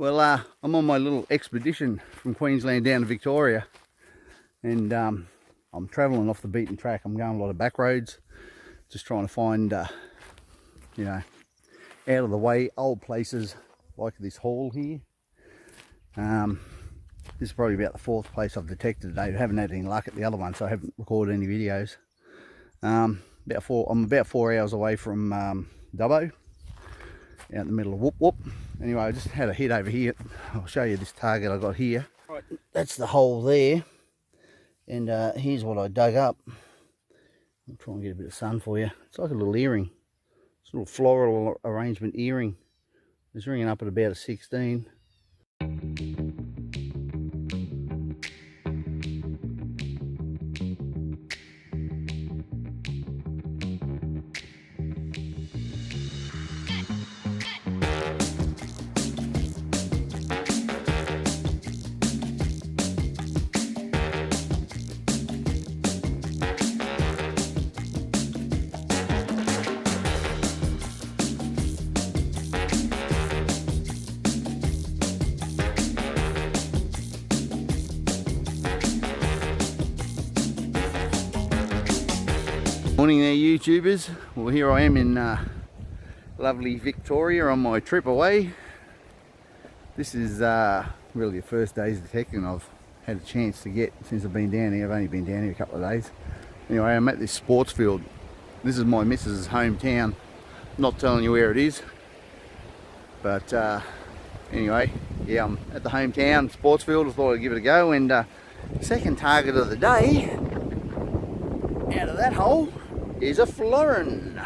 Well, I'm on my little expedition from Queensland down to Victoria, and I'm travelling off the beaten track. I'm going a lot of back roads, just trying to find, you know, out of the way old places like this hall here. This is probably about the fourth place I've detected today. I haven't had any luck at the other one, so I haven't recorded any videos. I'm about 4 hours away from Dubbo, out in the middle of Whoop Whoop. Anyway, I just had a hit over here. I'll show you this target I got here. Right, that's the hole there, and here's what I dug up. I'll try and get a bit of sun for you. It's like a little earring. It's a little floral arrangement earring. It's ringing up at about a 16. Morning there, YouTubers. Well, here I am in lovely Victoria on my trip away. This is really the first day's detecting I've had a chance to get since I've been down here. I've only been down here a couple of days. Anyway, I'm at this sports field. This is my missus' hometown. I'm not telling you where it is, but anyway, yeah, I'm at the hometown sports field. I thought I'd give it a go, and second target of the day out of that hole is a florin.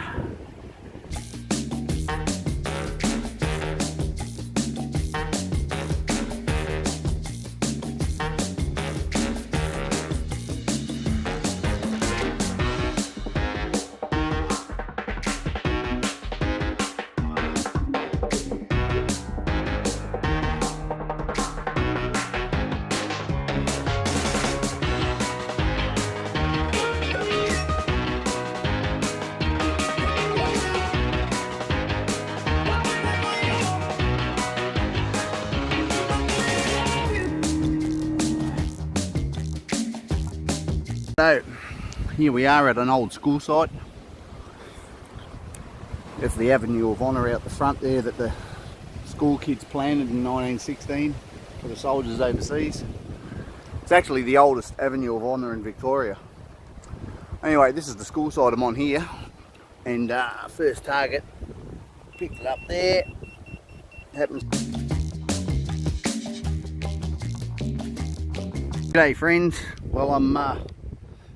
So here we are at an old school site. It's the Avenue of Honour out the front there that the school kids planted in 1916 for the soldiers overseas. It's actually the oldest Avenue of Honour in Victoria. Anyway, this is the school site I'm on here, and first target, picked it up there. Happens. G'day friends. Well, I'm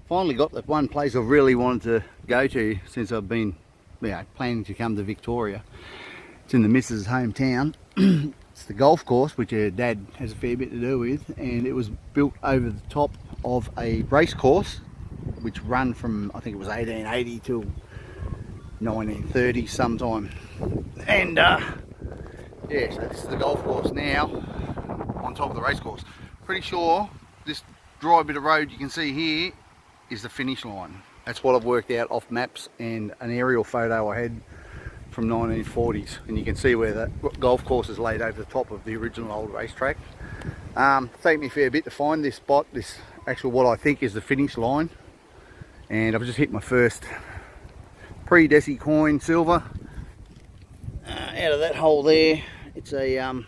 finally got the one place I've really wanted to go to since I've been planning to come to Victoria. It's in the missus' hometown. It's the golf course, which her dad has a fair bit to do with, and it was built over the top of a race course which ran from, I think it was 1880 till 1930 sometime. And yeah, so this is the golf course now on top of the race course. Pretty sure this dry bit of road you can see here is the finish line. That's what I've worked out off maps and an aerial photo I had from 1940s, and you can see where the golf course is laid over the top of the original old racetrack. Taken me a fair bit to find this spot, this actual what I think is the finish line, and I've just hit my first pre-deci coin silver out of that hole there. It's a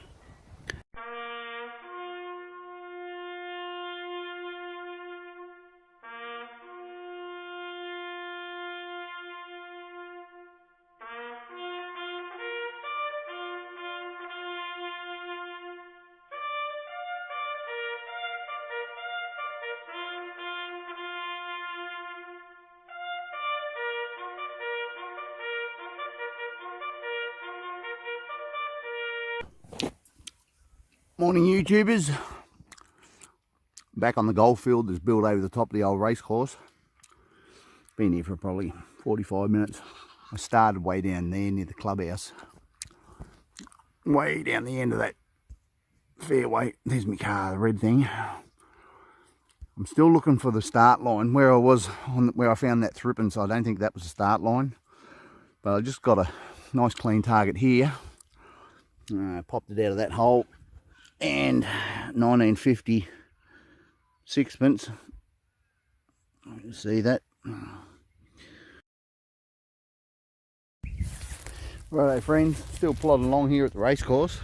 morning, YouTubers. Back on the golf field that's built over the top of the old race course. Been here for probably 45 minutes. I started way down there near the clubhouse. Way down the end of that fairway. There's my car, the red thing. I'm still looking for the start line where I was on where I found that thripping, so I don't think that was the start line. But I just got a nice clean target here. Popped it out of that hole. and 1950 sixpence. You see that? Righto friends, still plodding along here at the racecourse.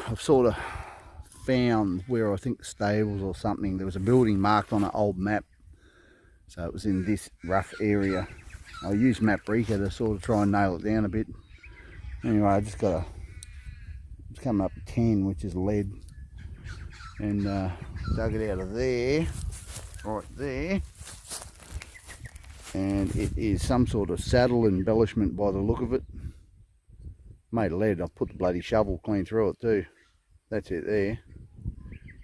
I've sort of found where I think the stables or something, there was a building marked on an old map, so it was in this rough area. I used Maprika to sort of try and nail it down a bit. Anyway, I just got it's coming up to 10, which is lead, and dug it out of there, right there, and it is some sort of saddle embellishment by the look of it. Made of lead. I've put the bloody shovel clean through it too. That's it there.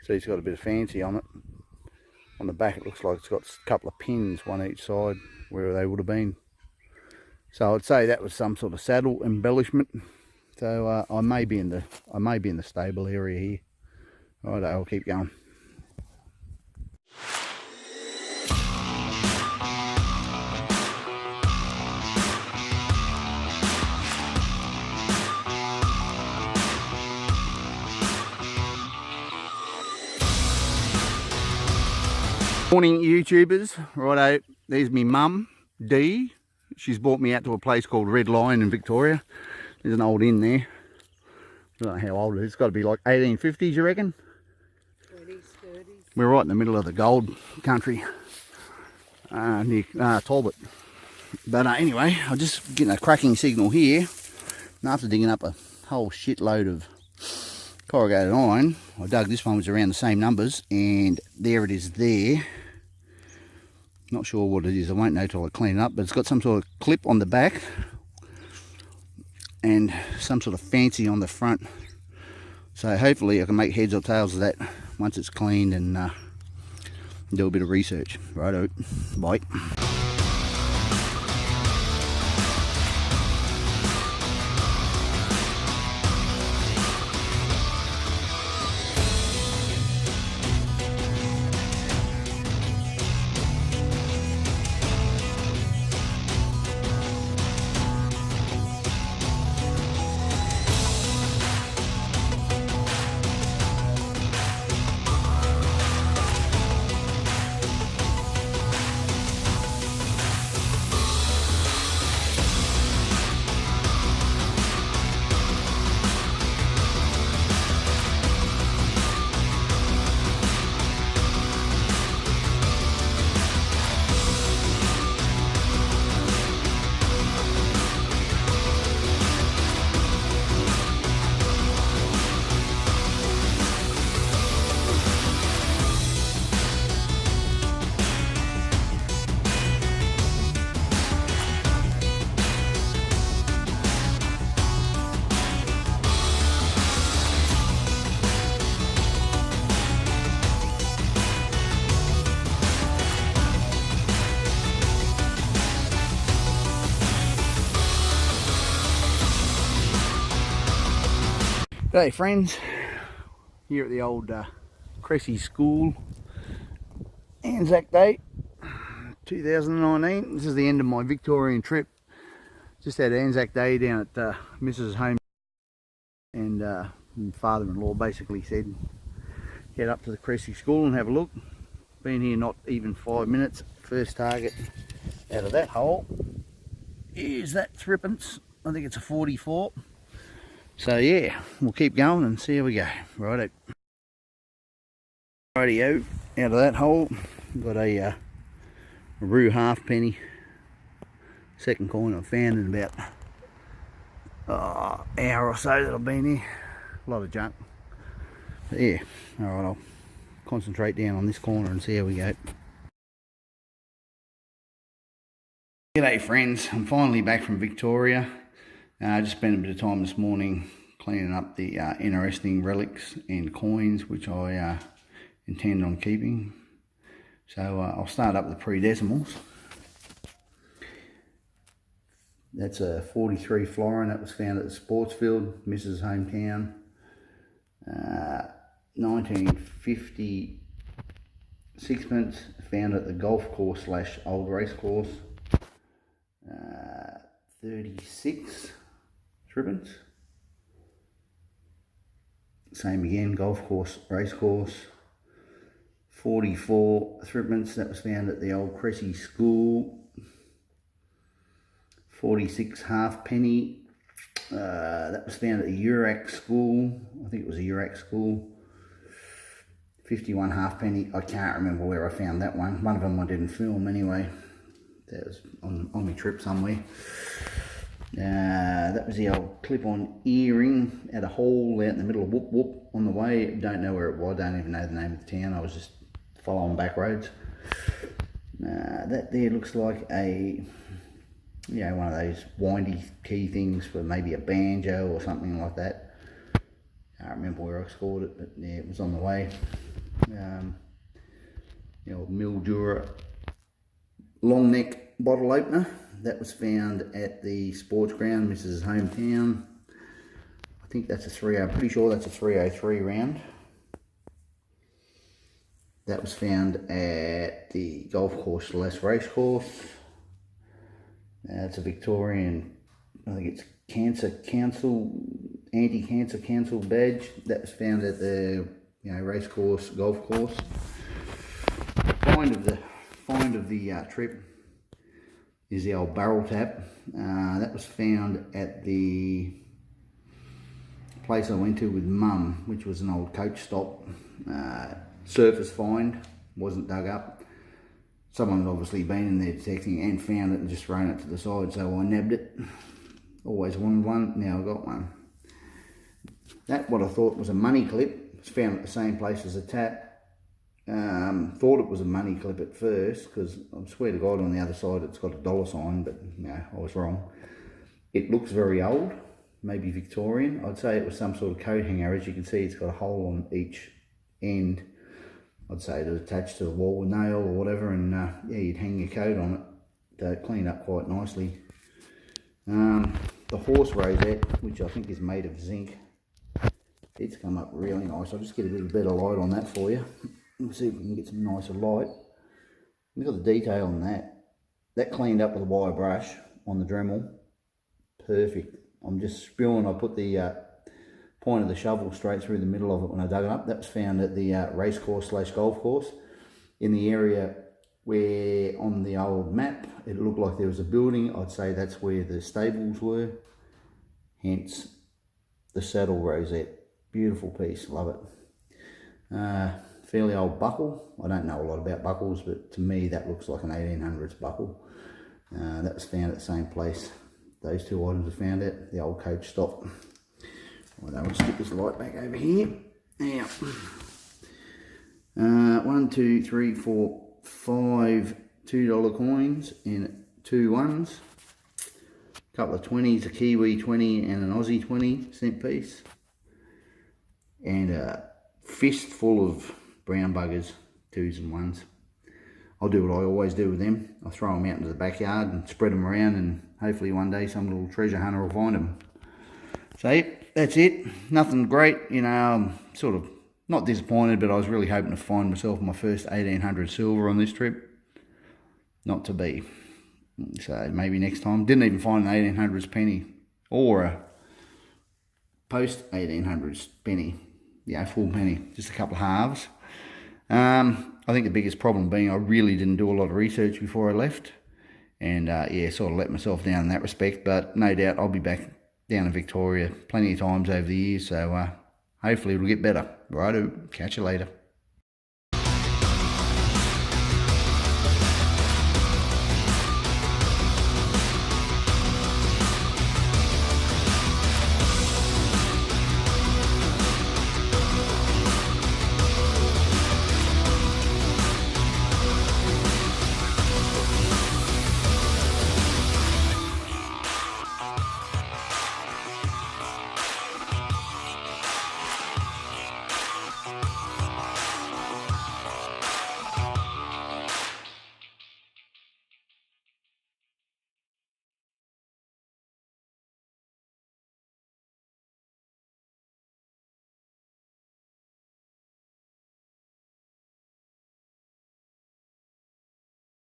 See, it's got a bit of fancy on it. On the back it looks like it's got a couple of pins, one each side where they would have been. So I'd say that was some sort of saddle embellishment. So I may be in the stable area here. Right, I'll keep going. Morning YouTubers, righto, there's me mum, Dee. She's brought me out to a place called Red Lion in Victoria. There's an old inn there. I don't know how old it is, it's got to be like 1850s you reckon? 30s, 30s. We're right in the middle of the gold country, near Talbot. But anyway, I'm just getting a cracking signal here. And after digging up a whole shitload of corrugated iron, I dug this one, was around the same numbers, and there it is there. Not sure what it is, I won't know till I clean it up, but it's got some sort of clip on the back and some sort of fancy on the front. So hopefully I can make heads or tails of that once it's cleaned and do a bit of research. Righto, bye. G'day friends, here at the old Cressy School, Anzac Day 2019. This is the end of my Victorian trip. Just had Anzac Day down at Mrs. home, and father-in-law basically said head up to the Cressy School and have a look. Been here not even 5 minutes. First target out of that hole is that threepence. I think it's a 44. So yeah, we'll keep going and see how we go. Righto. Rightio, out of that hole, got a rue halfpenny. Second coin I've found in about hour or so that I've been here. A lot of junk. But yeah, alright, I'll concentrate down on this corner and see how we go. G'day friends, I'm finally back from Victoria. I just spent a bit of time this morning cleaning up the interesting relics and coins which I intend on keeping. So I'll start up with the pre-decimals. That's a 43 florin that was found at the sports field, Mrs. hometown. 1950 sixpence found at the golf course / old race course. 36 threepence. Same again, golf course, race course. 44 threepence, that was found at the old Cressy School. 46 halfpenny, that was found at the Urac School. I think it was a Urac School. 51 halfpenny, I can't remember where I found that one. One of them I didn't film anyway. That was on my trip somewhere. That was the old clip-on earring at a hole out in the middle of Whoop Whoop on the way. Don't know where it was, don't even know the name of the town. I was just following back roads. That there looks like a, you know, one of those windy key things for maybe a banjo or something like that. Can't remember where I scored it, but yeah, it was on the way. The old Mildura long neck bottle opener, that was found at the sports ground, Mrs. Hometown. I think that's a 30, I'm pretty sure that's a 303 round. That was found at the golf course, Les Race Course. It's a Victorian, I think it's Cancer Council, Anti-Cancer Council badge. That was found at the, you know, race course, golf course. The find of the trip is the old barrel tap. That was found at the place I went to with Mum, which was an old coach stop. Surface find, wasn't dug up. Someone had obviously been in there detecting and found it and just thrown it to the side, so I nabbed it. Always wanted one, now I got one. That, what I thought was a money clip, was found at the same place as a tap. Thought it was a money clip at first, because I swear to God on the other side it's got a dollar sign, but no, I was wrong. It looks very old, maybe Victorian. I'd say it was some sort of coat hanger. As you can see, it's got a hole on each end. I'd say it was attached to the wall with nail or whatever, and yeah, you'd hang your coat on it to clean up quite nicely. The horse rosette, which I think is made of zinc, it's come up really nice. I'll just get a little bit of light on that for you. Let's see if we can get some nicer light. Look at the detail on that. That cleaned up with a wire brush on the Dremel. Perfect. I'm just spewing. I put the point of the shovel straight through the middle of it when I dug it up. That was found at the race course / golf course in the area where on the old map it looked like there was a building. I'd say that's where the stables were, hence the saddle rosette. Beautiful piece, love it. Fairly old buckle. I don't know a lot about buckles, but to me that looks like an 1800s buckle. That was found at the same place. Those two items were found at the old coach stop. Well, I'll stick this light back over here. Now, 1, 2, 3, 4, 5 $2 coins and 2 ones. A couple of 20s, a Kiwi 20 and an Aussie 20 cent piece. And a fistful of brown buggers, 2s and 1s. I'll do what I always do with them. I'll throw them out into the backyard and spread them around, and hopefully one day some little treasure hunter will find them. So yeah, that's it. Nothing great, you know. I'm sort of not disappointed, but I was really hoping to find myself my first 1800 silver on this trip. Not to be. So maybe next time. Didn't even find an 1800s penny or a post 1800s penny. Yeah, full penny. Just a couple of halves. I think the biggest problem being I really didn't do a lot of research before I left, and yeah, sort of let myself down in that respect, but no doubt I'll be back down in Victoria plenty of times over the years, so hopefully it'll get better. Righto, catch you later.